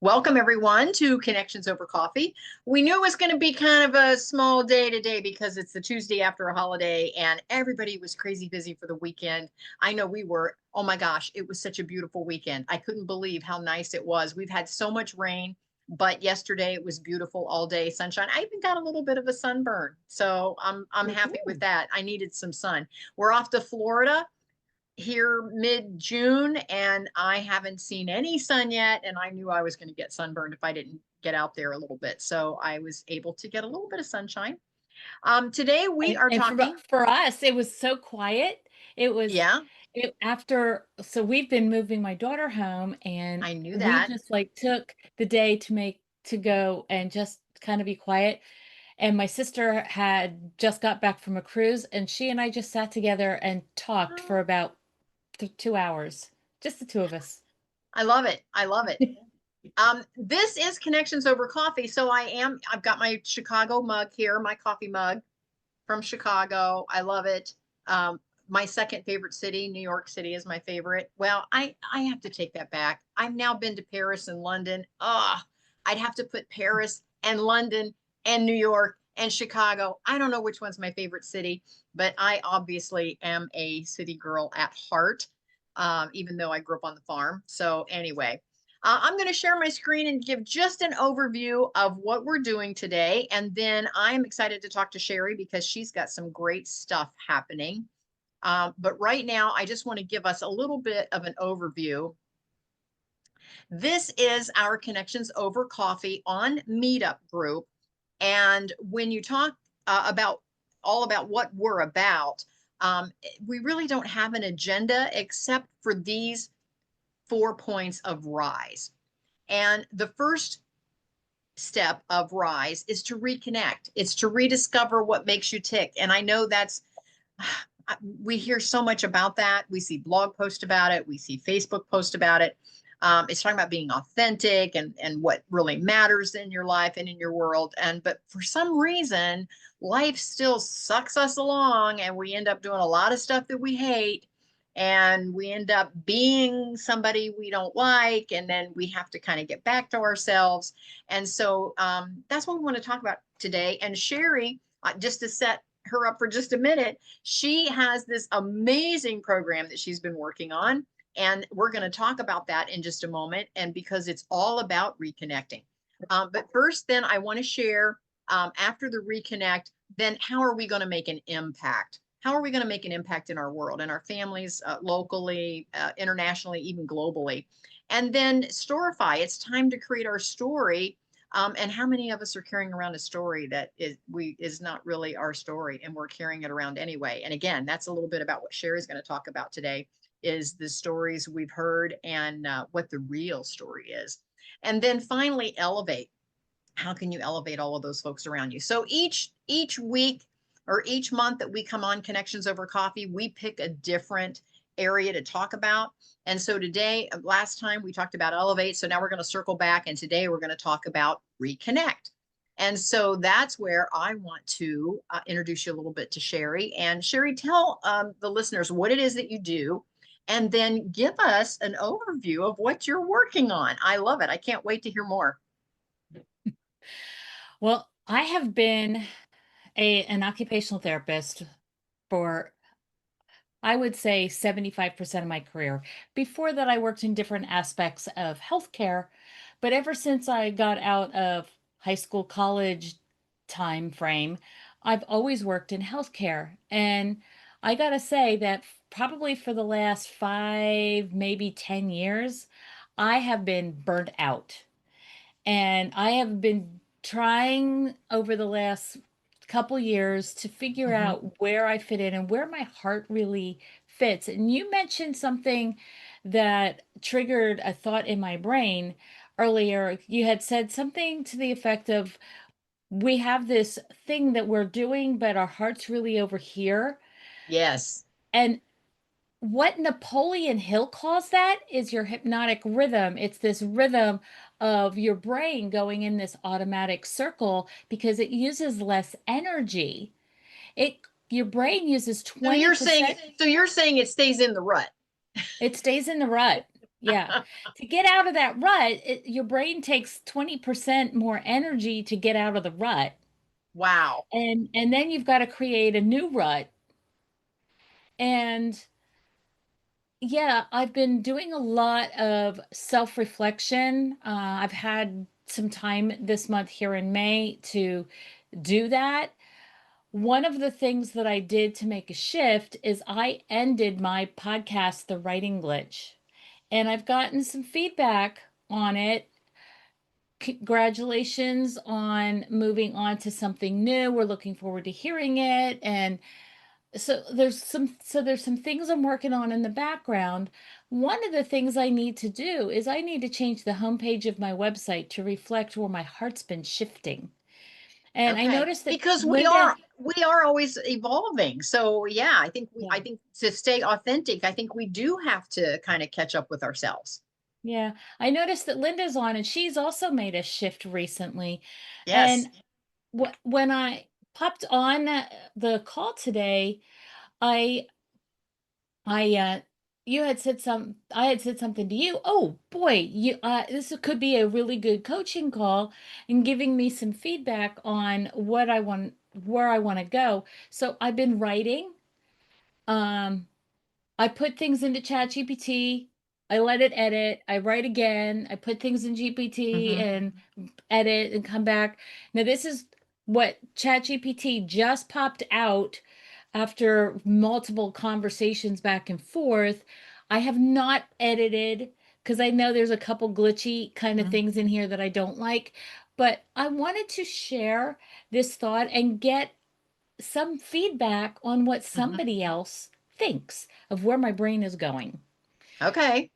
Welcome, everyone, to Connections Over Coffee. We knew it was going to be kind of a small day today because it's the Tuesday after a holiday and everybody was crazy busy for the weekend. I know we were. Oh my gosh, it was such a beautiful weekend. I couldn't believe how nice it was. We've had so much rain, but yesterday it was beautiful all day, sunshine. I even got a little bit of a sunburn. So I'm happy with Woohoo. that. I needed some sun. We're off to Florida here mid-June and I haven't seen any sun yet. And I knew I was going to get sunburned if I didn't get out there a little bit. So I was able to get a little bit of sunshine. Today we And are and talking. for us, it was so quiet. It was Yeah, it after so we've been moving my daughter home, and I knew we that. just, like, took the day to go and just kinda be quiet, and my sister had just got back from a cruise, and she and I just sat together and talked for about t 2 hours, just the 2 of us. I love it. I love it. This is Connections Over Coffee. So I've got my Chicago mug here, my coffee mug from Chicago. I love it. My second favorite city, New York City, is my favorite. Well, I have to take that back. I've now been to Paris and London. I'd have to put Paris and London and New York and Chicago. I don't know which one's my favorite city, but I obviously am a city girl at heart, even though I grew up on the farm. So anyway, I'm going to share my screen and give just an overview of what we're doing today. And then I'm excited to talk to Sherry because she's got some great stuff happening. But right now, I just want to give us a little bit of an overview. This is our Connections Over Coffee on Meetup group. And when you talk about all about what we're about, we really don't have an agenda except for these 4 points of rise. And the first step of rise is to reconnect. It's to rediscover what makes you tick. And I know that's we hear so much about that. We see blog posts about it. We see Facebook posts about it. It's talking about being authentic and what really matters in your life and in your world. But for some reason, life still sucks us along, and we end up doing a lot of stuff that we hate, and we end up being somebody we don't like, and then we have to kind of get back to ourselves. And so that's what we want to talk about today. And Sherry, just to set her up for just a minute, she has this amazing program that she's been working on. And we're going to talk about that in just a moment. And because it's all about reconnecting. But first, then I want to share after the reconnect, then how are we going to make an impact? How are we going to make an impact in our world, in our families, locally, internationally, even globally? And then storify. It's time to create our story. And how many of us are carrying around a story that is not really our story, and we're carrying it around anyway? And again, that's a little bit about what Sherry's going to talk about today, is the stories we've heard and what the real story is. And then finally, elevate. How can you elevate all of those folks around you? So each week or each month that we come on Connections Over Coffee, we pick a different area to talk about. And so today, last time we talked about elevate. So now we're going to circle back, and today we're going to talk about reconnect. And so that's where I want to introduce you a little bit to Sherry. And Sherry, tell the listeners what it is that you do, and then give us an overview of what you're working on. I love it. I can't wait to hear more. Well, I have been an occupational therapist for, I would say, 75% of my career. Before that, I worked in different aspects of healthcare, but ever since I got out of high school, college time frame, I've always worked in healthcare. And I gotta say that probably for the last 5, maybe 10 years, I have been burnt out. And I have been trying over the last couple years to figure Mhm. out where I fit in and where my heart really fits. And you mentioned something that triggered a thought in my brain earlier. You had said something to the effect of, we have this thing that we're doing, but our heart's really over here. Yes. And what Napoleon Hill calls that is your hypnotic rhythm. It's this rhythm of your brain going in this automatic circle because it uses less energy. It Your brain uses So you're saying 20%. so you're saying it stays in the rut. It stays in the rut. Yeah. To get out of that rut, your brain takes 20% more energy to get out of the rut. Wow. And then you've got to create a new rut. And yeah, I've been doing a lot of self-reflection. I've had some time this month here in May to do that. One of the things that I did to make a shift is I ended my podcast, The Writing Glitch, and I've gotten some feedback on it. Congratulations on moving on to something new. We're looking forward to hearing it. And there's some things I'm working on in the background. One of the things I need to do is I need to change the homepage of my website to reflect where my heart's been shifting. And I Okay. noticed that Because Linda, we are always evolving. So yeah, I yeah, think to stay authentic, I think we do have to kind of catch up with ourselves. yeah, I noticed that Linda's on and she's also made a shift recently. Yes. And when I popped on the call today, I I you had said I had said something to you. Oh boy, this could be a really good coaching call and giving me some feedback on what I want, where I want to go. So I've been writing. Um I put things into Chat GPT. I let it edit. I write again. I put things in GPT Hmm. and edit and come back. Now, this is what Chat GPT just popped out after multiple conversations back and forth. I have not edited because I know there's a couple glitchy kind of things in here that I don't like. But I wanted to share this thought and get some feedback on what Hmm. somebody else thinks of where my brain is going. Okay.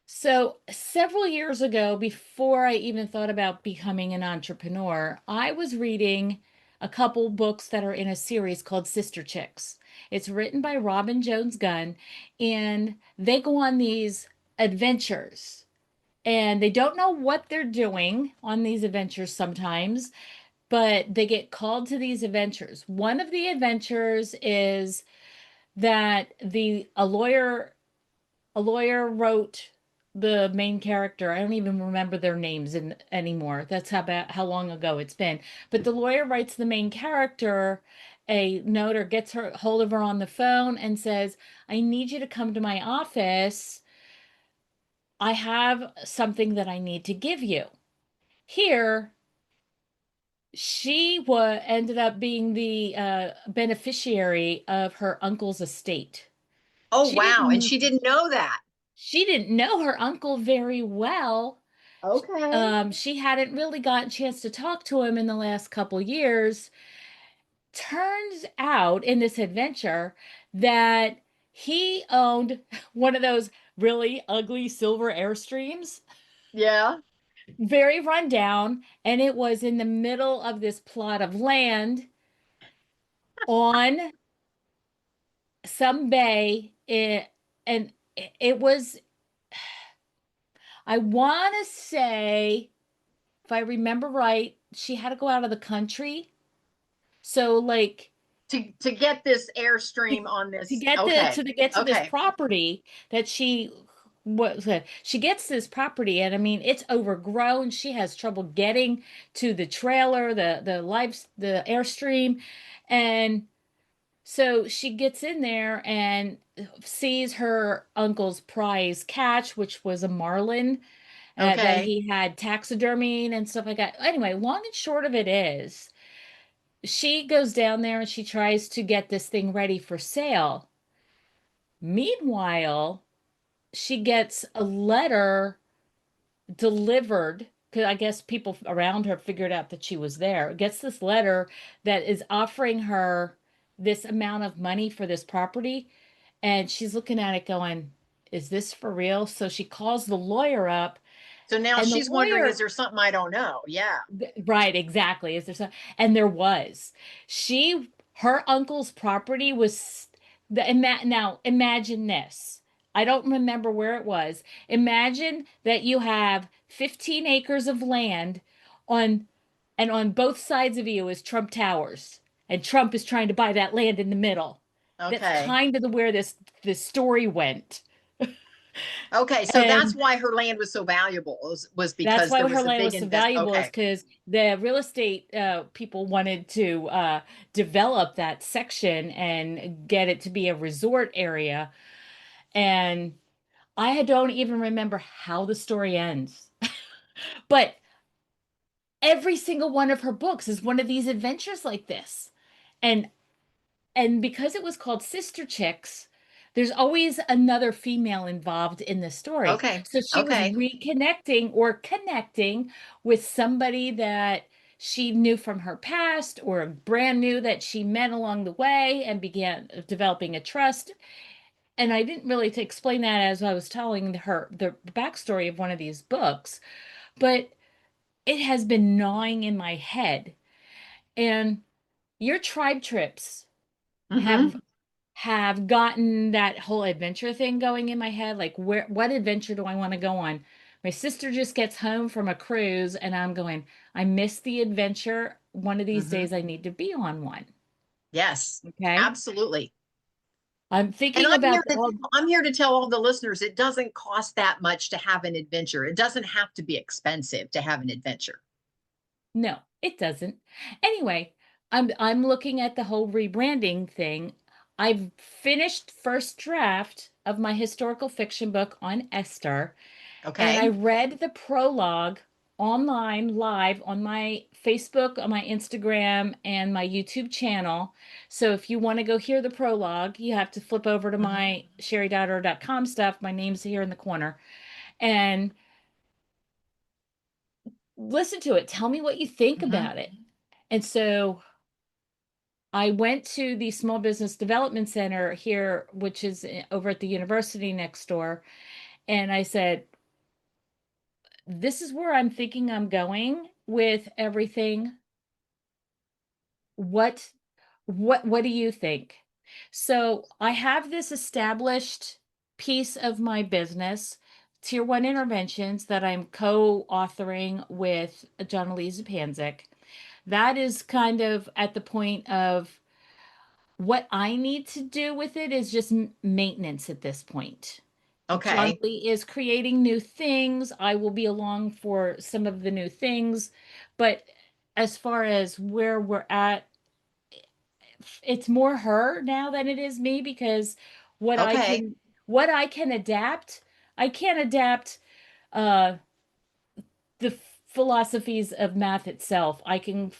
So, several years ago, before I even thought about becoming an entrepreneur, I was reading a couple books that are in a series called Sister Chicks. It's written by Robin Jones Gunn, and they go on these adventures. And they don't know what they're doing on these adventures sometimes, but they get called to these adventures. One of the adventures is that the a lawyer wrote the main character. I don't even remember their names anymore. That's how long ago it's been. But the lawyer writes the main character a note or gets her hold of her on the phone and says, "I need you to come to my office. I have something that I need to give you." Here, ended up being the beneficiary of her uncle's estate. Oh, She wow. And didn't she didn't know that. she didn't know her uncle very well. Okay. She hadn't really gotten a chance to talk to him in the last couple years. Turns out in this adventure that he owned one of those really ugly silver Airstreams, Yeah. very run down, and it was in the middle of this plot of land on some bay. And it was, I want to say, if I remember right, she had to go out of the country. So like To get this to, airstream on to this. get Okay. to get to this Okay. property that she gets this property, and I mean it's overgrown. She has trouble getting to the trailer, the airstream, and so she gets in there and sees her uncle's prize catch, which was a marlin that Okay. he had taxidermied and stuff like that. Anyway, long and short of it is, she goes down there and she tries to get this thing ready for sale. Meanwhile, she gets a letter delivered because I guess people around her figured out that she was there. Gets this letter that is offering her this amount of money for this property. And she's looking at it going, "Is this for real?" So she calls the lawyer up, So now and the she's wondering, is lawyer, there something I don't know? Yeah. right, exactly. Is there some, and there was. Her uncle's property was now imagine this. I don't remember where it was. Imagine that you have 15 acres of land on and on both sides of you is Trump Towers. And Trump is trying to buy that land in the middle. That's Okay. kind of where this story went. Okay, so that's And why her land was so valuable, was that's because why there her was a land big was so invest. valuable, is Okay. because the real estate people wanted to develop that section and get it to be a resort area. And don't even remember how the story ends. But every single one of her books is one of these adventures like this. And because it was called Sister Chicks, there's always another female involved in the story. Okay. So she was Okay. reconnecting or connecting with somebody that she knew from her past, or brand new that she met along the way, and began developing a trust. And I didn't really to explain that as I was telling her the backstory of one of these books, but it has been gnawing in my head. And your tribe trips have Mm-hmm. gotten that whole adventure thing going in my head. Like, what adventure do I want to go on? My sister just gets home from a cruise and I'm going, I miss the adventure. One of these Mm-hmm. days I need to be on one. Yes, Okay. absolutely. I'm And thinking about all. I'm here to tell all the listeners it doesn't cost that much to have an adventure. It doesn't have to be expensive to have an adventure. No, it doesn't. Anyway, I'm looking at the whole rebranding thing. I've finished first draft of my historical fiction book on Esther, and I Okay. read the prologue online live on my Facebook, on my Instagram, and my YouTube channel. So if you want to go hear the prologue, you have to flip over to Mm-hmm. my sherrydaughter.com stuff. My name's here in the corner. And listen to it. Tell me what you think Mm-hmm. about it. And so I went to the Small Business Development Center here, which is over at the university next door. And I said, this is where I'm thinking I'm going with everything. What what do you think? So I have this established piece of my business, Tier One Interventions, that I'm co-authoring with John Elise Panzik. That is kind of at the point of what I need to do with it is just maintenance at this point. John Okay. Lee is creating new things. I will be along for some of the new things. But as far as where we're at, it's more her now than it is me, because what I Okay. can adapt, I can't adapt uh the philosophies of math itself. I can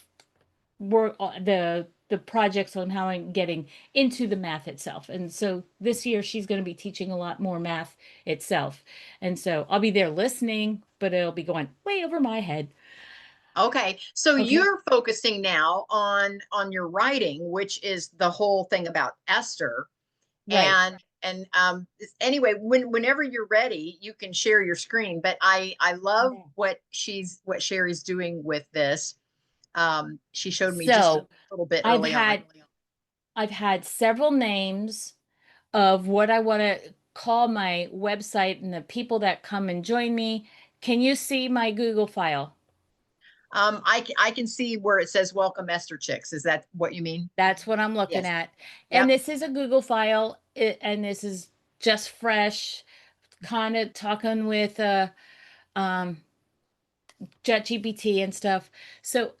work on the projects on how I'm getting into the math itself. And so this year she's going to be teaching a lot more math itself. And so I'll be there listening, but it'll be going way over my head. Okay. So Okay. you're focusing now on your writing, which is the whole thing about Esther. Right. And anyway, whenever you're ready, you can share your screen. But I love Yeah. what Sherry's doing with this. She showed me just a So little bit I've early on. had several names of what I want to call my website and the people that come and join me. Can you see my Google file? I can see where it says "Welcome Esther Chicks." Is that what you mean? That's what I'm looking Yes. at. And Yep. this is a Google file, and this is just fresh, kind of talking with um ChatGPT and stuff. So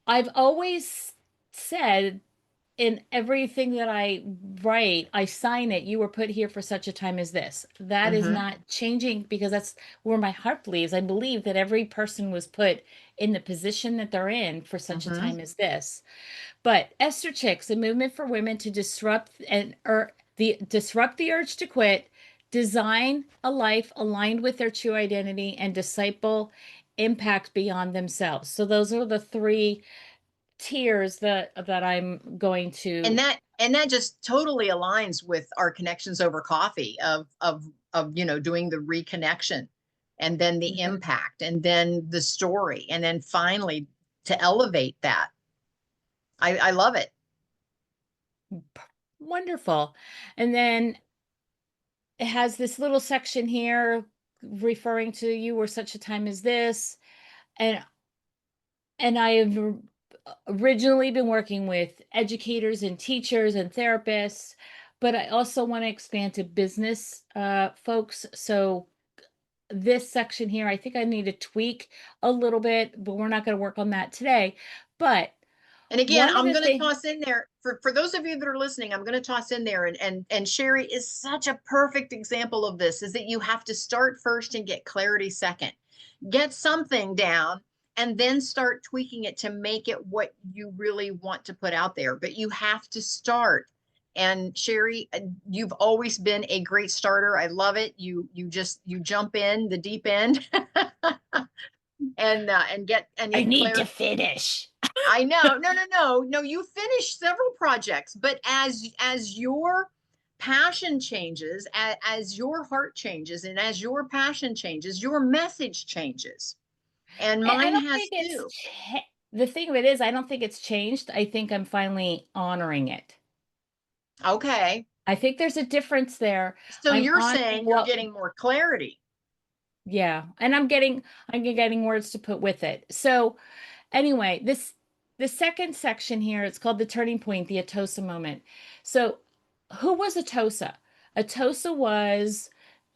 I've always said, in everything that I write, I sign it. You were put here for such a time as this. That is Mm-hmm. not changing, because that's where my heart believes. I believe that every person was put in the position that they're in for such a Mm-hmm. time as this. But Esther Chicks, a movement for women to disrupt the urge to quit, design a life aligned with their true identity, and disciple impact beyond themselves. So those are the three tiers that I'm going and to. that just totally aligns with our connections over coffee of doing the reconnection, and then the Mhm. impact, and then the story, and then finally to elevate that. I love it. Wonderful. And then it has this little section here referring to you were such a time as this. And I have originally been working with educators and teachers and therapists, but I also want to expand to business folks. So this section here, I think I need to tweak a little bit, but we're not going to work on that today. But And again, one of I'm the going to things, toss in there for those of you that are listening, I'm going to toss in there and Sherry is such a perfect example of this, is that you have to start first and get clarity second. Get something down and then start tweaking it to make it what you really want to put out there. But you have to start. And Sherry, you've always been a great starter. I love it. You jump in the deep end and I get need to clarity. finish. I know. No. You finished several projects, but as your passion changes, as your heart changes, and as your passion changes, your message changes. And I mine don't has think it's too. the thing of it is, I don't think it's changed. I think I'm finally honoring it. Okay. I think there's a difference there. So I'm you're honoring saying you're what, getting more clarity. yeah, and I'm getting words to put with it. So anyway, the second section here, it's called the turning point, the Atosa moment. So who was Atosa? Atosa was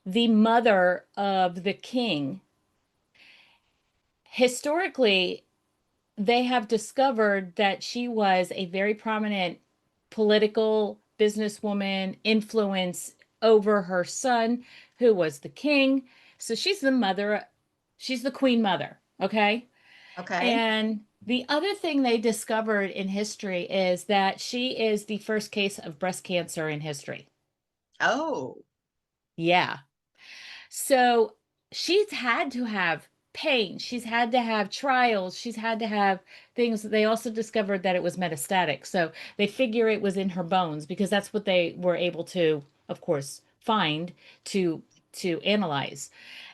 the mother of the king. Historically, they have discovered that she was a very prominent political businesswoman, influence over her son, who was the king. So she's the mother, she's the queen mother, okay? Okay. And the other thing they discovered in history is that she is the first case of breast cancer in history. Oh. Yeah. So she's had to have pain. She's had to have trials. She's had to have things. They also discovered that it was metastatic. So they figure it was in her bones because that's what they were able to, of course, find to analyze.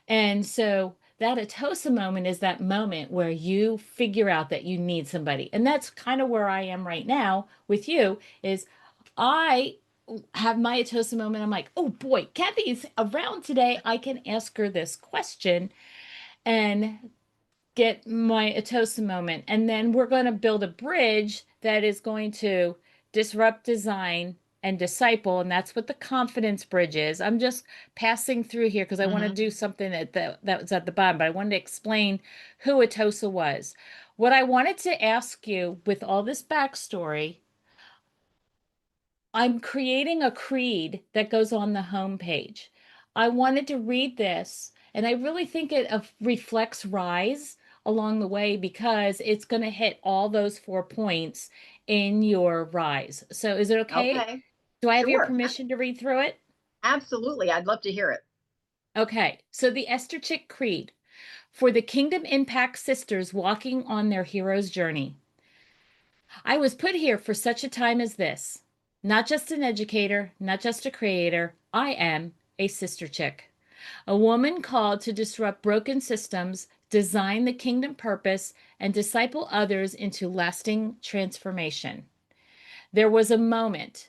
And so that Atosa moment is that moment where you figure out that you need somebody. And that's kind of where I am right now with you is I have my Atosa moment. I'm like, oh boy, Kathy's around today. I can ask her this question and get my Atosa moment. And then we're going to build a bridge that is going to disrupt, design, and disciple. And that's what the confidence bridge is. I'm just passing through here because I want to Mm-hmm. do something that was at the bottom, but I wanted to explain who Atosa was. What I wanted to ask you with all this backstory, I'm creating a creed that goes on the homepage. I wanted to read this, and I really think it reflects Rise along the way because it's going to hit all those 4 points in your Rise. So, is it okay? Okay. Do I have your Sure. permission to read through it? Absolutely. I'd love to hear it. Okay. So, the Esther Chick Creed for the Kingdom Impact Sisters walking on their hero's journey. I was put here for such a time as this. Not just an educator, not just a creator. I am a sister chick, a woman called to disrupt broken systems, design the kingdom purpose, and disciple others into lasting transformation. There was a moment,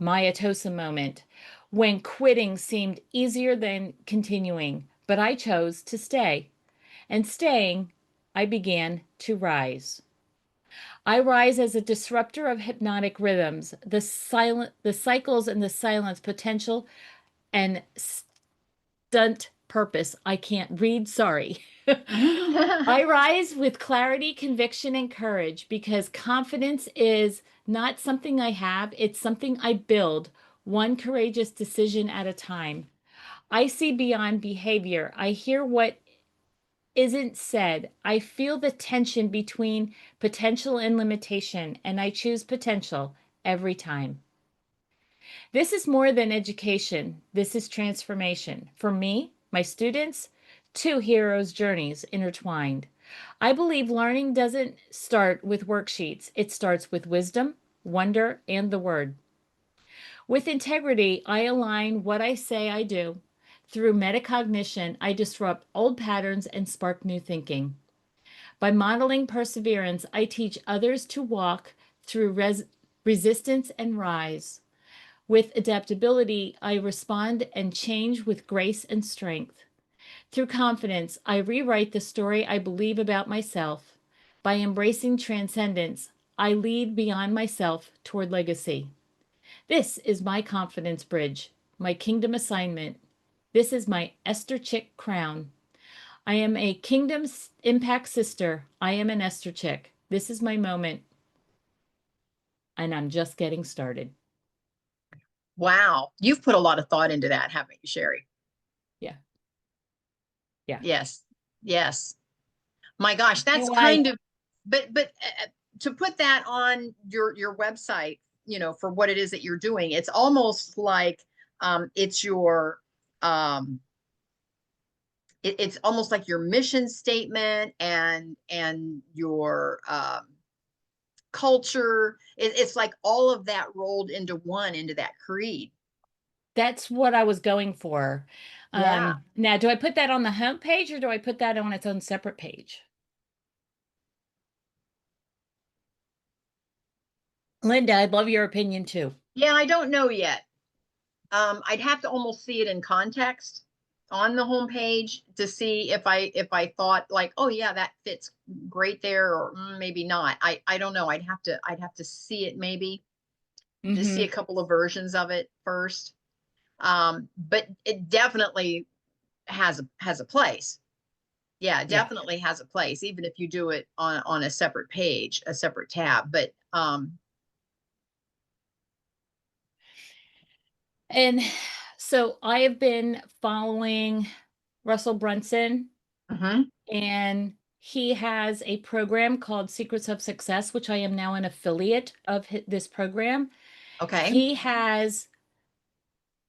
my Atosa moment, when quitting seemed easier than continuing, but I chose to stay. And staying, I began to rise. I rise as a disruptor of hypnotic rhythms, the cycles and the silence potential and stunt purpose. I can't read, sorry. I rise with clarity, conviction, and courage because confidence is not something I have, it's something I build, one courageous decision at a time. I see beyond behavior. I hear what isn't said. I feel the tension between potential and limitation, and I choose potential every time. This is more than education. This is transformation. For me, my students, two heroes' journeys intertwined. I believe learning doesn't start with worksheets, it starts with wisdom, wonder, and the word. With integrity, I align what I say I do. Through metacognition, I disrupt old patterns and spark new thinking. By modeling perseverance, I teach others to walk through resistance and rise. With adaptability, I respond and change with grace and strength. Through confidence, I rewrite the story I believe about myself. By embracing transcendence, I lead beyond myself toward legacy. This is my confidence bridge, my kingdom assignment. This is my Esther Chick crown. I am a kingdom impact sister. I am an Esther Chick. This is my moment, and I'm just getting started. Wow. You've put a lot of thought into that, haven't you, Sherry? Yeah. Yeah. Yes. Yes. My gosh, You that's know why? kind of, but to put that on your website, for what it is that you're doing, it's almost like it's your it's almost like your mission statement and your culture. It's like all of that rolled into one, into that creed. That's what I was going for. Yeah. Now, do I put that on the home page or do I put that on its own separate page? Linda, I'd love your opinion too. Yeah, I don't know yet. I'd have to almost see it in context on the homepage to see if I thought like, oh yeah, that fits great there, or maybe not. I don't know. I'd have to see it, maybe just see a Hmm. couple of versions of it first. But it definitely has a place. Yeah, it Yeah. definitely has a place, even if you do it on a separate page, a separate tab. But And so I have been following Russell Brunson, mhm, and he has a program called Secrets of Success, which I am now an affiliate of this program. okay, He has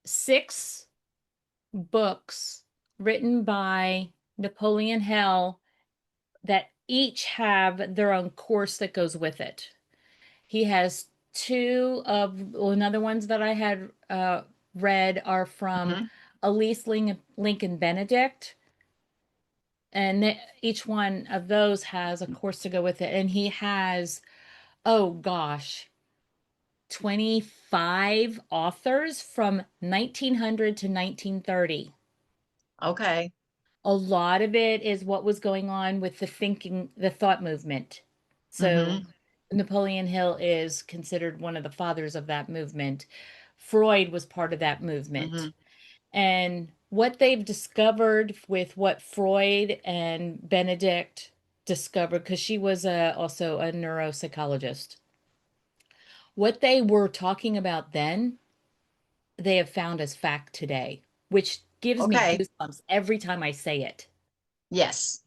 6 books written by Napoleon Hill that each have their own course that goes with it. He has two of, well, another ones that I had read are from mhm, Elise Lincoln Benedict, and each one of those has a course to go with it. And he has, oh gosh, 25 authors from 1900 to 1930. okay, A lot of it is what was going on with the thinking, the thought movement. So mhm, Napoleon Hill is considered one of the fathers of that movement. Freud was part of that movement. mhm, And what they've discovered with what Freud and Benedict discovered, because she was also a neuropsychologist, what they were talking about then, they have found as fact today, which gives me okay, goosebumps every time I say it. yes,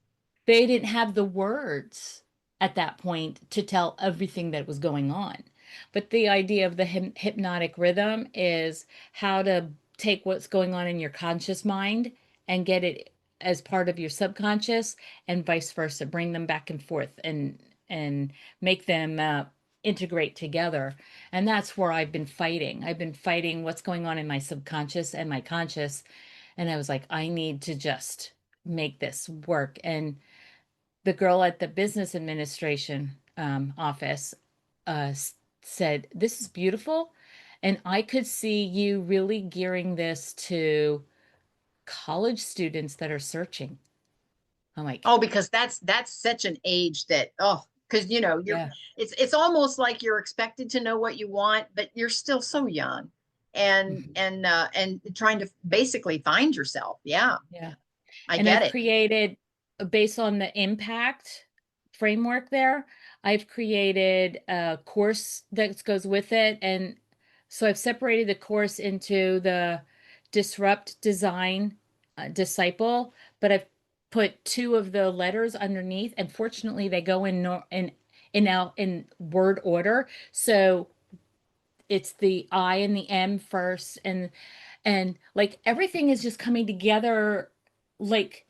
They didn't have the words at that point to tell everything that was going on. But the idea of the hypnotic rhythm is how to take what's going on in your conscious mind and get it as part of your subconscious, and vice versa, bring them back and forth and make them integrate together. And that's where I've been fighting. I've been fighting what's going on in my subconscious and my conscious. And I was like, I need to just make this work. And the girl at the business administration office uh, said, "This is beautiful." And I could see you really gearing this to college students that are searching. I'm like, oh, because that's such an age that, oh, because you're, yeah, it's almost like you're expected to know what you want, but you're still so young, and mhm, and trying to basically find yourself. Yeah, yeah. I And get I've it. created, based on the impact framework there, I've created a course that goes with it. And so I've separated the course into the disrupt, design, disciple, but I've put two of the letters underneath. And fortunately, they go in in word order. So it's the I and the M first, and like everything is just coming together like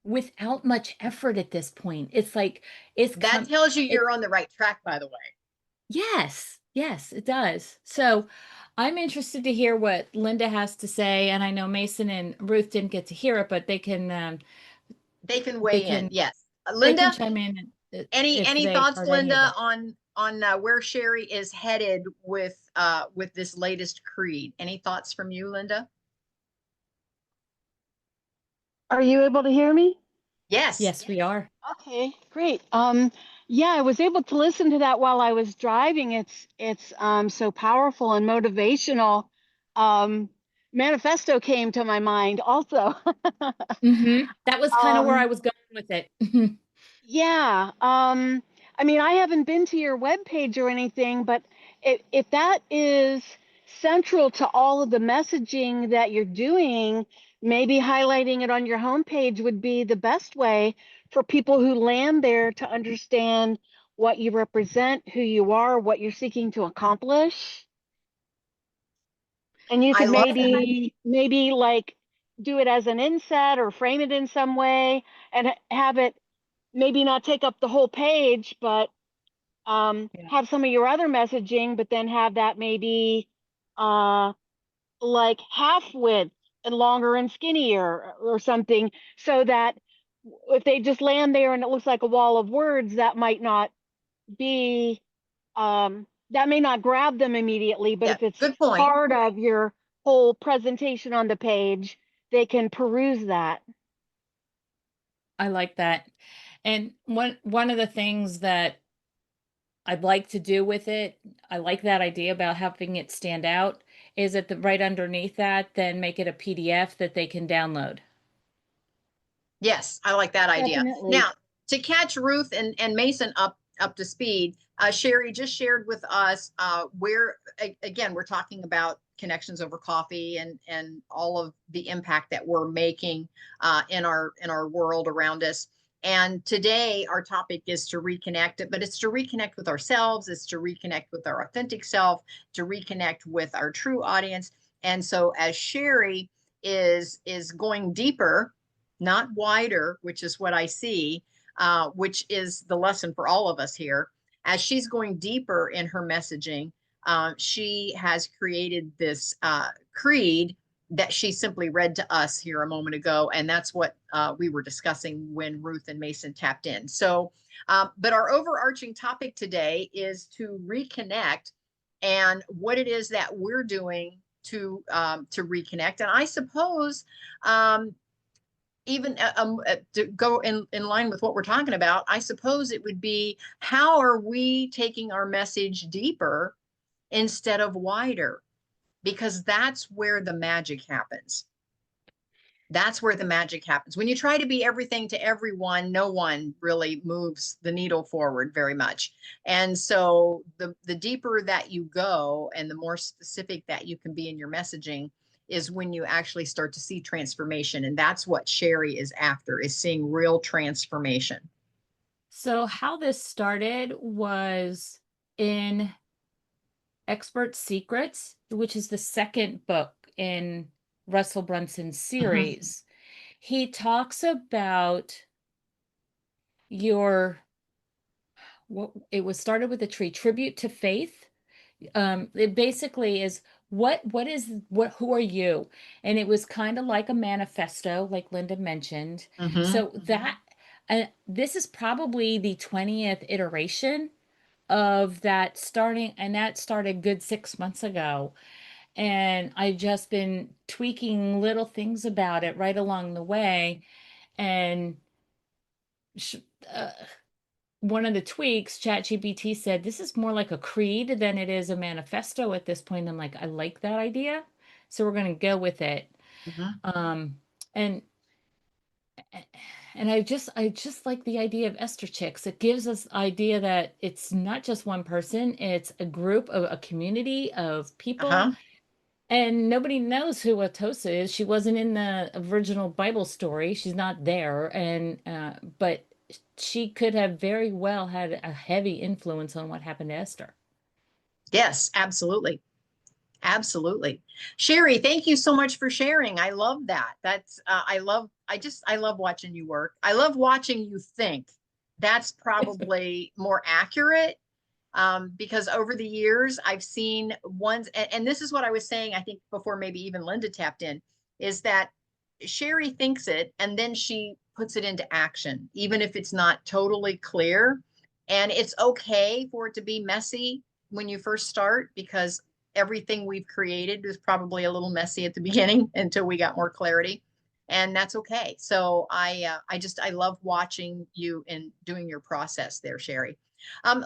without much effort at this point. It's like it's That come tells you it you're on the right track, by the way. yes, yes, it does. So I'm interested to hear what Linda has to say, and I know Mason and Ruth didn't get to hear it, but They can they weigh in. can Yes, they can Linda. chime in Any if any they thoughts, heard any of Linda, it. on where Sherry is headed with this latest creed? Any thoughts from you, Linda? Are you able to hear me? Yes. Yes, we are. Okay, great. Yeah, I was able to listen to that while I was driving. It's so powerful and motivational. Um, Manifesto came to my mind also. That was kind of where I Um, was going with it. yeah. I mean, I haven't been to your webpage or anything, but if that is central to all of the messaging that you're doing, maybe highlighting it on your homepage would be the best way for people who land there to understand what you represent, who you are, what you're seeking to accomplish. And you I could love that. maybe like do it as an inset or frame it in some way and have it maybe not take up the whole page, but Yeah. have some of your other messaging, but then have that maybe uh, like half width and longer and skinnier or something, so that if they just land there and it looks like a wall of words, that might not be, that may not grab them immediately, but Yeah, if it's good point. part of your whole presentation on the page, they can peruse that. I like that. And one of the things that I'd like to do with it, I like that idea about having it stand out, is at the right underneath that, then make it a PDF that they can download. Yes, I like that idea. Definitely. Now, to catch Ruth and Mason up to speed, Sherry just shared with us where again we're talking about connections over coffee and all of the impact that we're making in our world around us. And today our topic is to reconnect it, but it's to reconnect with ourselves, it's to reconnect with our authentic self, to reconnect with our true audience. And so as Sherry is going deeper, not wider, which is what I see, which is the lesson for all of us here. As she's going deeper in her messaging, she has created this creed that she simply read to us here a moment ago. And that's what we were discussing when Ruth and Mason tapped in. So, but our overarching topic today is to reconnect and what it is that we're doing to reconnect. And I suppose even to go in line with what we're talking about, I suppose it would be how are we taking our message deeper instead of wider? Because that's where the magic happens. That's where the magic happens. When you try to be everything to everyone, no one really moves the needle forward very much. And so the deeper that you go and the more specific that you can be in your messaging is when you actually start to see transformation. And that's what Sherry is after, is seeing real transformation. So how this started was in Expert Secrets, which is the second book in Russell Brunson's Mhm. series. He talks about your what it was started with a tree, tribute to faith. It basically is what who are you? And it was kind of like a manifesto, like Linda mentioned. Mhm. So that this is probably the 20th iteration of that starting, and that started good 6 months ago. And I've just been tweaking little things about it right along the way. And sh- uh, one of the tweaks, ChatGPT said, this is more like a creed than it is a manifesto at this point. I'm like, I like that idea. So we're going to go with it. Mhm. Um, and and I just like the idea of Esther chicks. It gives us idea that it's not just one person, it's a group of a community of people. Uh-huh. And nobody knows who Atosa is. She wasn't in the original Bible story. She's not there. And but she could have very well had a heavy influence on what happened to Esther. Yes, absolutely. Absolutely. Sherry, thank you so much for sharing. I love that. I love watching you work. I love watching you think. That's probably more accurate because over the years I've seen ones, and this is what I was saying, I think before maybe even Linda tapped in, is that Sherry thinks it and then she puts it into action, even if it's not totally clear. And it's okay for it to be messy when you first start because everything we've created was probably a little messy at the beginning until we got more clarity. and that's okay. So I love watching you and doing your process there, Sherry.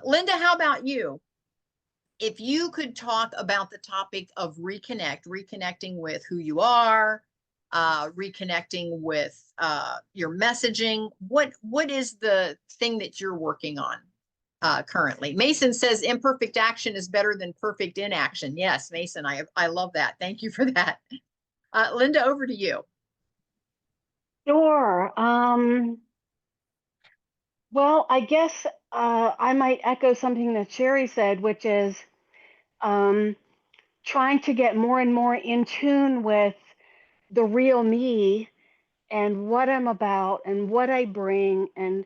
Linda, how about you? If you could talk about the topic of reconnecting with who you are, reconnecting with your messaging, what is the thing that you're working on currently? Mason says imperfect action is better than perfect inaction. Yes, Mason, I love that. Thank you for that. Linda, over to you. Sure. Well, I guess I might echo something that Sherry said, which is um, trying to get more and more in tune with the real me and what I'm about and what I bring, and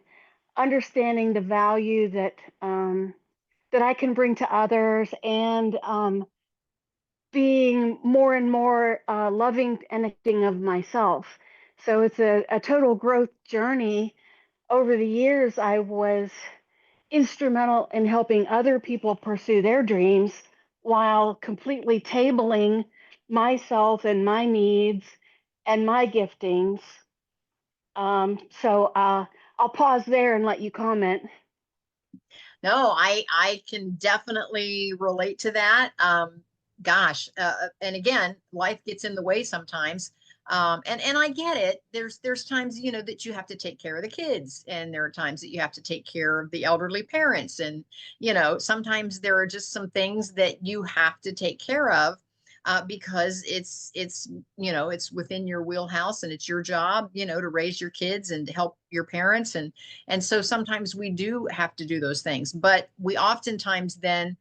understanding the value that that I can bring to others, and being more and more loving and accepting of myself. So it's a total growth journey. Over the years, I was instrumental in helping other people pursue their dreams while completely tabling myself and my needs and my giftings. So I'll pause there and let you comment. No, I can definitely relate to that. Gosh, and again, life gets in the way sometimes. And I get it. There's times, you know, that you have to take care of the kids, and there are times that you have to take care of the elderly parents, and you know, sometimes there are just some things that you have to take care of. Because it's you know, it's within your wheelhouse, and it's your job, you know, to raise your kids and to help your parents, and so sometimes we do have to do those things, but we oftentimes then,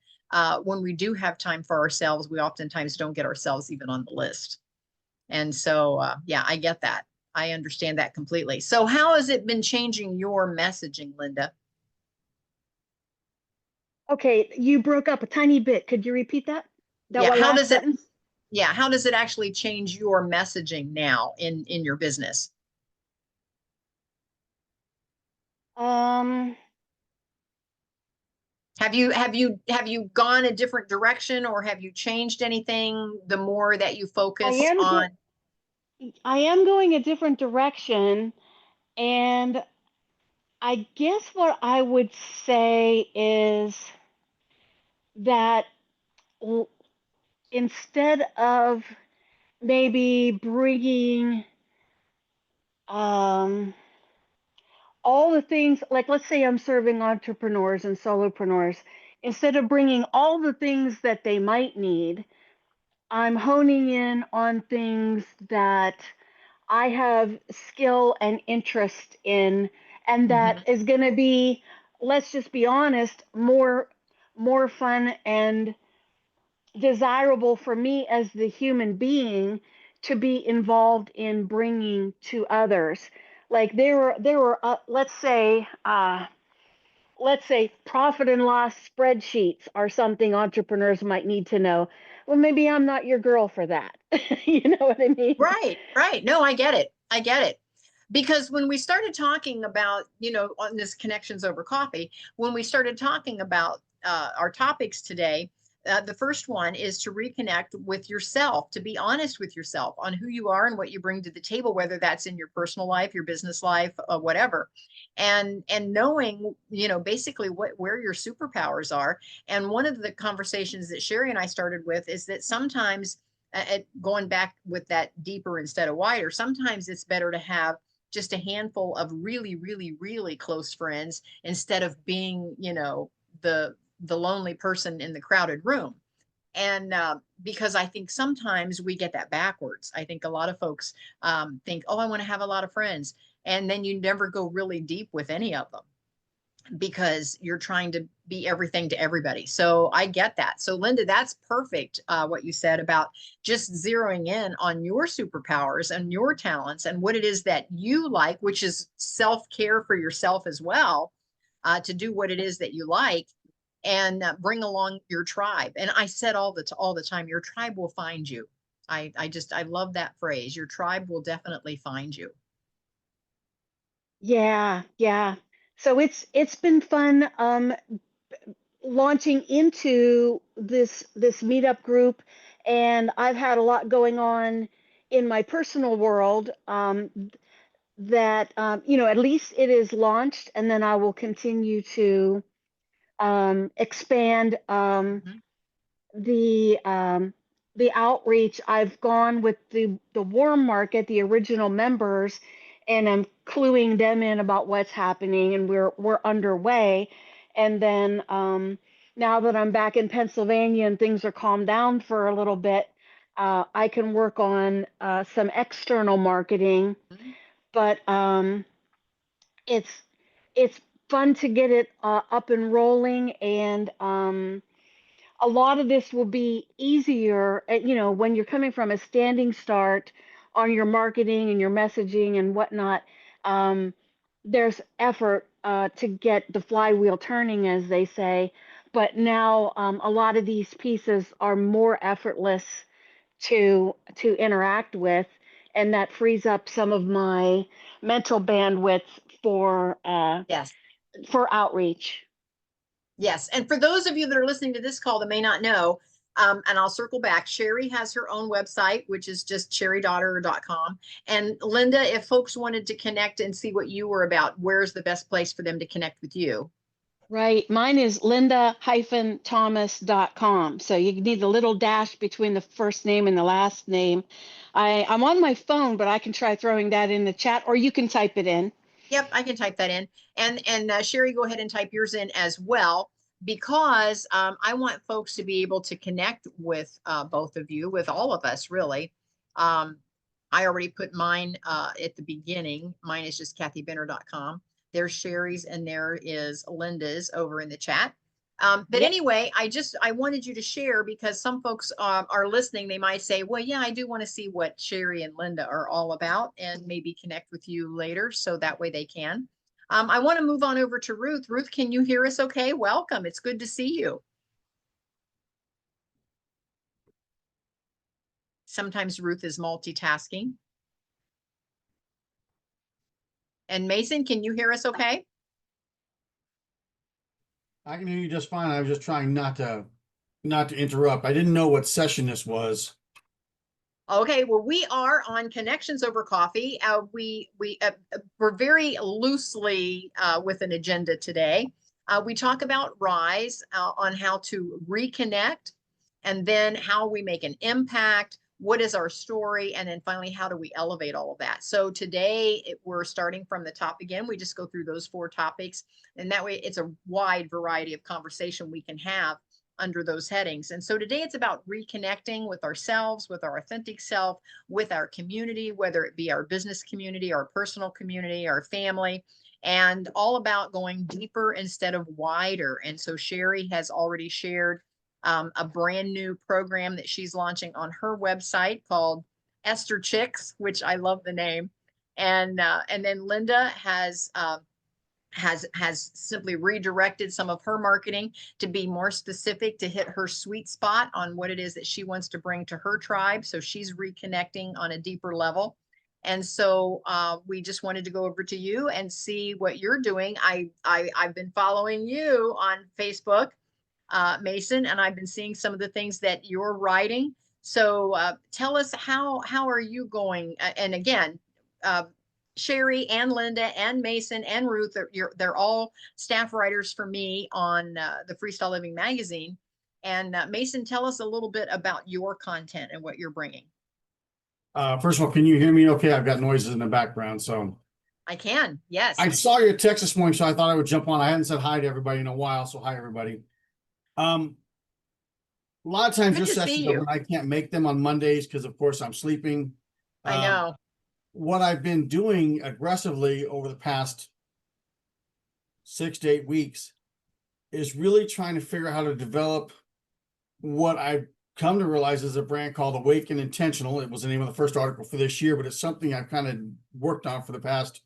when we do have time for ourselves, we oftentimes don't get ourselves even on the list. And so, yeah, I get that. I understand that completely. So how has it been changing your messaging, Linda? Okay, you broke up a tiny bit. Could you repeat that? That Yeah, one how last does it, sentence? yeah, how does it actually change your messaging now in your business? Um, Have you gone a different direction, or have you changed anything the more that you I focus am on? I am going a different direction, and I guess what I would say is that l- instead of maybe bringing um, all the things, like let's say I'm serving entrepreneurs and solopreneurs, instead of bringing all the things that they might need, I'm honing in on things that I have skill and interest in, and that Mhm. is going to be, let's just be honest, more fun and desirable for me as the human being to be involved in bringing to others. Like there were let's say profit and loss spreadsheets are something entrepreneurs might need to know. Well, maybe I'm not your girl for that. You know what I mean? Right, right. No, I get it. I get it. Because when we started talking about, you know, on this Connections Over Coffee, when we started talking about our topics today, the first one is to reconnect with yourself, to be honest with yourself on who you are and what you bring to the table, whether that's in your personal life, your business life, whatever. And knowing, you know, basically where your superpowers are. And one of the conversations that Sherry and I started with is that sometimes, going back with that deeper instead of wider, sometimes it's better to have just a handful of really, really, really close friends instead of being, you know, the lonely person in the crowded room. And because I think sometimes we get that backwards. I think a lot of folks think, oh, I want to have a lot of friends, and then you never go really deep with any of them because you're trying to be everything to everybody. So I get that. So Linda, that's perfect. What you said about just zeroing in on your superpowers and your talents and what it is that you like, which is self-care for yourself as well, to do what it is that you like, and bring along your tribe. And I said all the time, your tribe will find you. I love that phrase. Your tribe will definitely find you. Yeah, yeah. So it's been fun launching into this meetup group, and I've had a lot going on in my personal world, that, at least it is launched, and then I will continue to expand Mhm. the outreach. I've gone with the warm market, the original members, and I'm cluing them in about what's happening, and we're underway. And then now that I'm back in Pennsylvania and things are calmed down for a little bit, I can work on some external marketing. Mhm. But it's it's fun to get it up and rolling, and a lot of this will be easier, when you're coming from a standing start on your marketing and your messaging and whatnot. Um, there's effort to get the flywheel turning, as they say. But now a lot of these pieces are more effortless to interact with, and that frees up some of my mental bandwidth for Yes. outreach. Yes. And for those of you that are listening to this call that may not know, and I'll circle back, Sherry has her own website, which is just sherrydaughter.com. And Linda, if folks wanted to connect and see what you were about, where's the best place for them to connect with you? Right. Mine is linda-thomas.com. So you need a little dash between the first name and the last name. I'm on my phone, but I can try throwing that in the chat, or you can type it in. Yep, I can type that in. And Sherry, go ahead and type yours in as well, because I want folks to be able to connect with both of you, with all of us, really. I already put mine at the beginning. Mine is just kathybenner.com. There's Sherry's and there is Linda's over in the chat. But Yep. anyway, I wanted you to share, because some folks are listening. They might say, well, yeah, I do want to see what Sherry and Linda are all about, and maybe connect with you later, so that way they can. I want to move on over to Ruth. Ruth, can you hear us okay? Welcome. It's good to see you. Sometimes Ruth is multitasking. And Mason, can you hear us okay? I can hear you just fine. I was just trying not to interrupt. I didn't know what session this was. Okay, well, we are on Connections Over Coffee. We're very loosely with an agenda today. We talk about Rise, on how to reconnect, and then how we make an impact. What is our story? And then finally, how do we elevate all of that? So today we're starting from the top again. We just go through those 4 topics, and that way it's a wide variety of conversation we can have under those headings. And so today it's about reconnecting with ourselves, with our authentic self, with our community, whether it be our business community, our personal community, our family, and all about going deeper instead of wider. And so Sherry has already shared a brand new program that she's launching on her website called Esther Chicks, which I love the name. And then Linda has simply redirected some of her marketing to be more specific, to hit her sweet spot on what it is that she wants to bring to her tribe. So she's reconnecting on a deeper level. And so we just wanted to go over to you and see what you're doing. I've been following you on Facebook, Mason, and I've been seeing some of the things that you're writing. So tell us, how are you going? And again, Sherry and Linda and Mason and Ruth, they're all staff writers for me on the Freestyle Living magazine. And Mason, tell us a little bit about your content and what you're bringing. First of all, can you hear me okay? I've got noises in the background, so. I can, yes. I saw your text this morning, so I thought I would jump on. I hadn't said hi to everybody in a while, so hi, everybody. A lot of times Good your to see sessions are you. when I can't make them on Mondays because, of course, I'm sleeping. I know. What I've been doing aggressively over the past 6 to 8 weeks is really trying to figure out how to develop what I've come to realize is a brand called Awaken Intentional. It was the name of the first article for this year, but it's something I've kind of worked on for the past,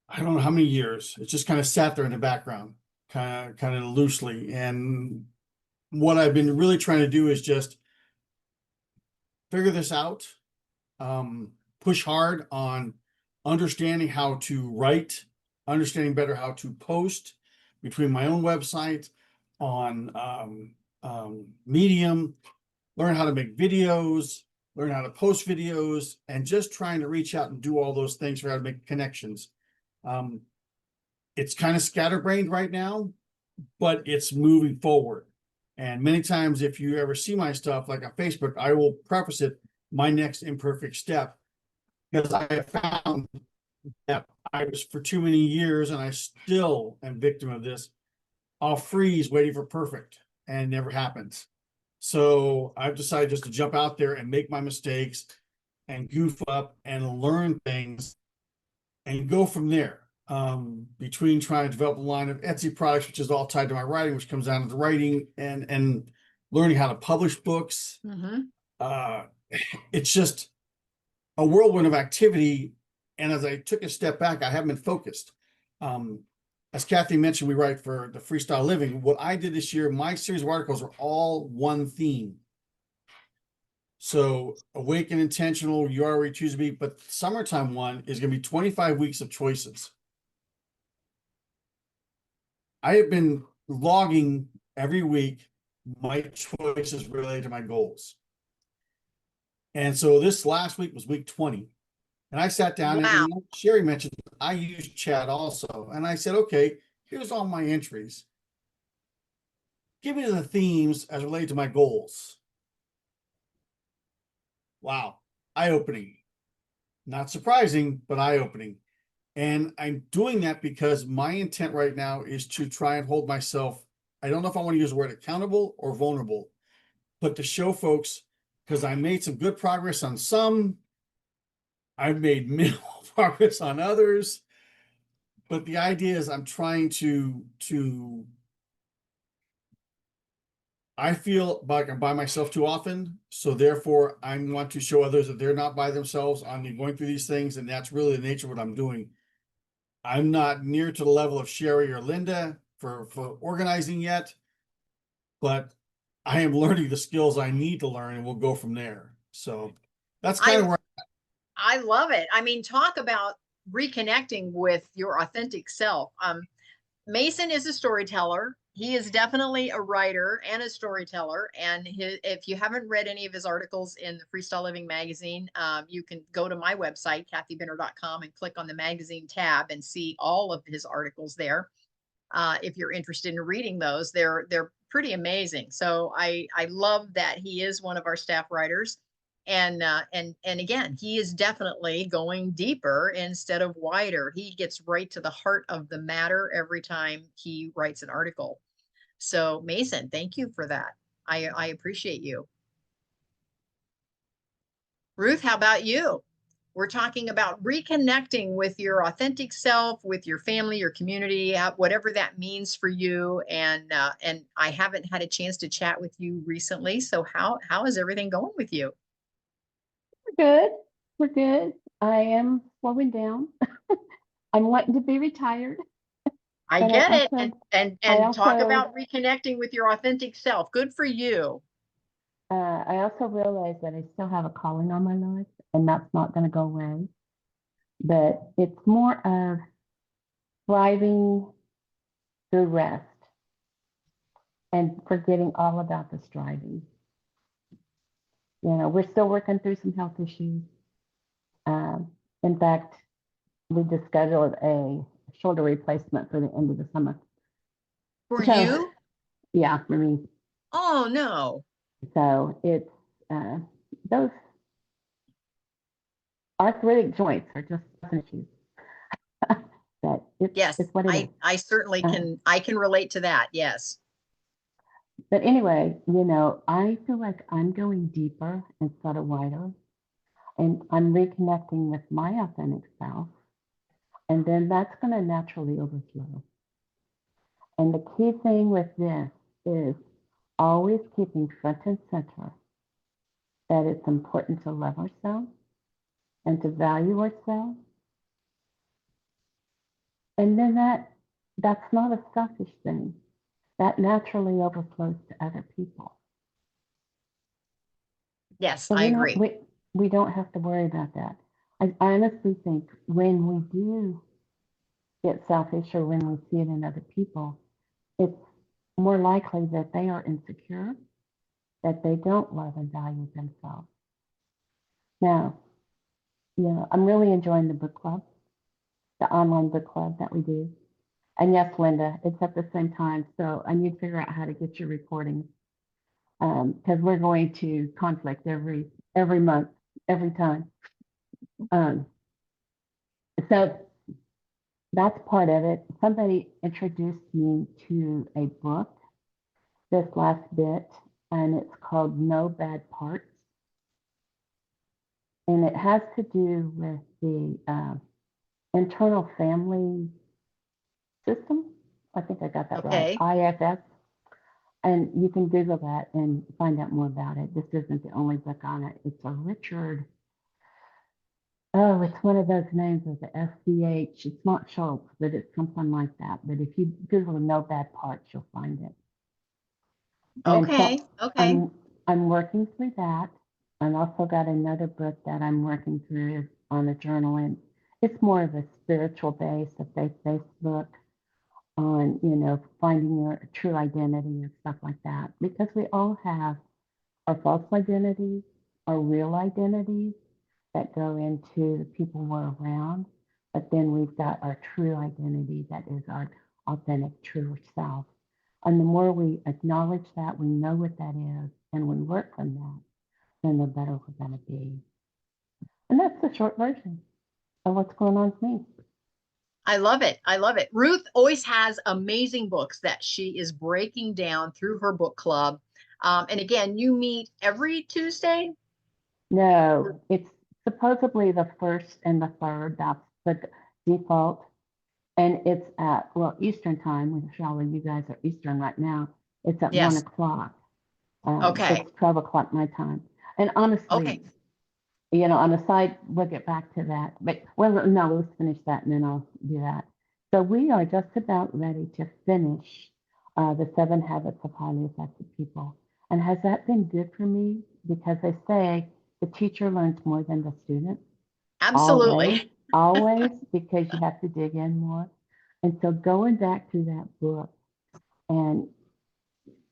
I don't know how many years. It's just kind of sat there in the background, kind of loosely. And what I've been really trying to do is just figure this out, push hard on understanding how to write, understanding better how to post between my own website, on Medium, learn how to make videos, learn how to post videos, and just trying to reach out and do all those things for how to make connections. It's kind of scatterbrained right now, but it's moving forward. And many times, if you ever see my stuff, like on Facebook, I will preface it, my next imperfect step, because I have found that I was for too many years, and I still am victim of this. I'll freeze waiting for perfect, and it never happens. So I've decided just to jump out there and make my mistakes and goof up and learn things and go from there. Between trying to develop a line of Etsy products, which is all tied to my writing, which comes down to writing and learning how to publish books. It's just a whirlwind of activity. And as I took a step back, I haven't been focused. As Kathy mentioned, we write for the Freestyle Living. What I did this year, my series of articles are all one theme. So Awaken Intentional, You Are Where You Choose to Be, but the summertime one is going to be 25 weeks of choices. I have been logging every week my choices related to my goals. And so this last week was week 20. And I sat down and Sherry mentioned I use chat also. And I said, okay, here's all my entries. Give me the themes as related to my goals. Wow. Eye-opening. Not surprising, but eye-opening. And I'm doing that because my intent right now is to try and hold myself, I don't know if I want to use the word accountable or vulnerable, but to show folks, because I made some good progress on some, I've made minimal progress on others, but the idea is I'm trying to I feel like I'm by myself too often, so therefore I want to show others that they're not by themselves. I'm going through these things, and that's really the nature of what I'm doing. I'm not near to the level of Sherry or Linda for organizing yet, but I am learning the skills I need to learn, and we'll go from there. So that's kind of where I love it. I mean, talk about reconnecting with your authentic self. Mason is a storyteller. He is definitely a writer and a storyteller. And if you haven't read any of his articles in the Freestyle Living magazine, you can go to my website, kathybinner.com, and click on the magazine tab and see all of his articles there. If you're interested in reading those, they're pretty amazing. So I love that he is one of our staff writers. And again, he is definitely going deeper instead of wider. He gets right to the heart of the matter every time he writes an article. So Mason, thank you for that. I appreciate you. Ruth, how about you? We're talking about reconnecting with your authentic self, with your family, your community, whatever that means for you. And I haven't had a chance to chat with you recently. So how is everything going with you? Good. We're good. I am slowing down. I'm wanting to be retired. I but get I it. also- And I talk also- about reconnecting with your authentic self. Good for you. I also realize that I still have a calling on my life, and that's not going to go away. But it's more of thriving through rest and forgetting all about the striving. You know, we're still working through some health issues. In fact, we just scheduled a shoulder replacement for the end of the summer. For So, you? Yeah, for me. Oh, no. So it's those arthritic joints are just issues. But Yes, it's what it is. I certainly can. I can relate to that. Yes. But anyway, you know, I feel like I'm going deeper instead of wider, and I'm reconnecting with my authentic self, and then that's going to naturally overflow. And the key thing with this is always keeping front and center that it's important to love ourselves and to value ourselves. And then that's not a selfish thing. That naturally overflows to other people. Yes, So I agree. we don't have to worry about that. I honestly think when we do get selfish or when we see it in other people, it's more likely that they are insecure, that they don't love and value themselves. Now, yeah, I'm really enjoying the book club, the online book club that we do. And yes, Linda, it's at the same time. So I need to figure out how to get your recordings because we're going to conflict every month, every time. So that's part of it. Somebody introduced me to a book this last bit, and it's called No Bad Parts. And it has to do with the internal family system. I think I got that right. Okay. IFS. And you can Google that and find out more about it. This isn't the only book on it. It's a Richard. Oh, it's one of those names with the SCH. It's not Schultz, but it's something like that. But if you Google No Bad Parts, you'll find it. And Okay. so Okay. I'm working through that. I've also got another book that I'm working through on a journal, and it's more of a spiritual base, a faith-based book on, you know, finding your true identity and stuff like that. Because we all have our false identities, our real identities that go into the people we're around, but then we've got our true identity that is our authentic, true self. And the more we acknowledge that, we know what that is, and we work from that, then the better we're going to be. And that's the short version of what's going on with me. I love it. I love it. Ruth always has amazing books that she is breaking down through her book club. And again, you meet every Tuesday? No, it's supposedly the first and the third. That's the default. And it's at, well, Eastern time, which Charlotte, you guys are Eastern right now. It's at 1 Yes. o'clock. Okay. It's 12 o'clock my time. And honestly, Okay. you know, on the side, we'll get back to that. But, well, no, let's finish that and then I'll do that. So we are just about ready to finish the 7 Habits of Highly Effective People. And has that been good for me? Because they say the teacher learns more than the student. Absolutely. Always, because you have to dig in more. And so going back to that book and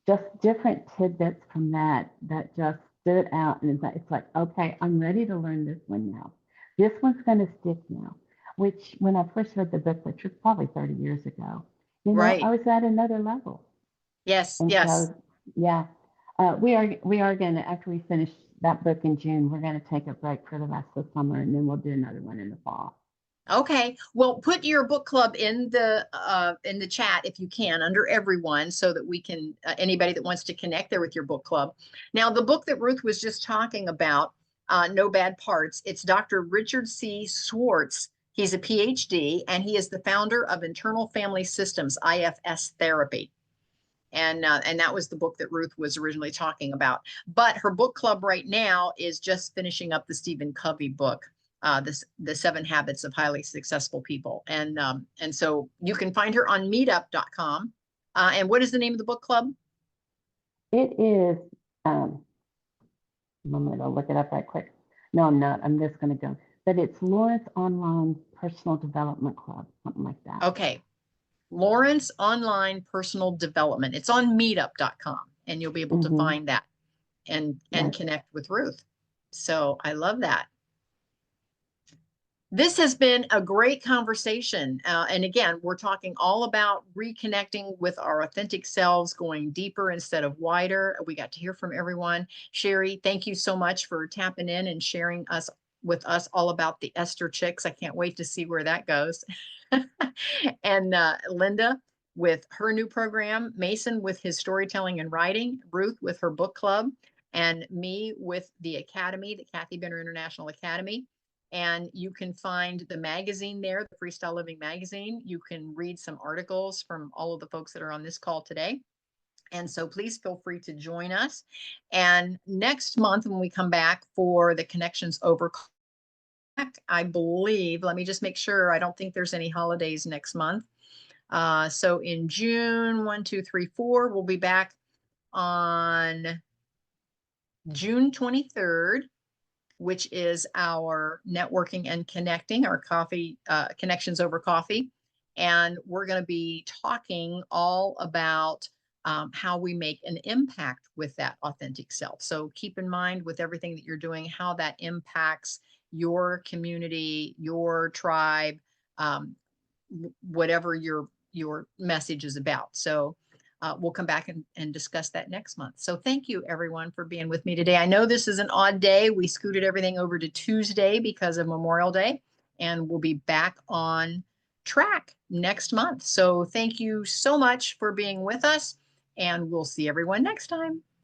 just different tidbits from that just stood out. And it's like, okay, I'm ready to learn this one now. This one's going to stick now, which when I first read the book, which was probably 30 years ago, you know, Right. I was at another level. Yes. And Yes. so, yeah, we are going to, after we finish that book in June, we're going to take a break for the rest of the summer, and then we'll do another one in the fall. Okay. Well, put your book club in the chat if you can under everyone so that we can anybody that wants to connect there with your book club. Now, the book that Ruth was just talking about, No Bad Parts, it's Dr. Richard C. Schwartz. He's a PhD and he is the founder of Internal Family Systems, IFS therapy. And that was the book that Ruth was originally talking about. But her book club right now is just finishing up the Stephen Covey book, the 7 Habits of Highly Successful People. And so you can find her on meetup.com. And what is the name of the book club? It is, I'm going to look it up right quick. No, I'm not. I'm just going to go. But it's Lawrence Online Personal Development Club, something like that. Okay. Lawrence Online Personal Development. It's on meetup.com and you'll be able to find that and connect with Ruth. So I love that. This has been a great conversation. And again, we're talking all about reconnecting with our authentic selves, going deeper instead of wider. We got to hear from everyone. Sherry, thank you so much for tapping in and sharing with us all about the Esther Chicks. I can't wait to see where that goes. And Linda with her new program, Mason with his storytelling and writing, Ruth with her book club, and me with the Academy, the Kathy Benner International Academy. And you can find the magazine there, the Freestyle Living magazine. You can read some articles from all of the folks that are on this call today. And so please feel free to join us. And next month, when we come back for the Connections Over, I believe, let me just make sure, I don't think there's any holidays next month. So in June, 1, 2, 3, 4, we'll be back on June 23rd. Which is our networking and connecting, our coffee, Connections Over Coffee. And we're going to be talking all about how we make an impact with that authentic self. So keep in mind with everything that you're doing, how that impacts your community, your tribe, whatever your message is about. So we'll come back and discuss that next month. So thank you everyone for being with me today. I know this is an odd day. We scooted everything over to Tuesday because of Memorial Day, and we'll be back on track next month. So thank you so much for being with us, and we'll see everyone next time.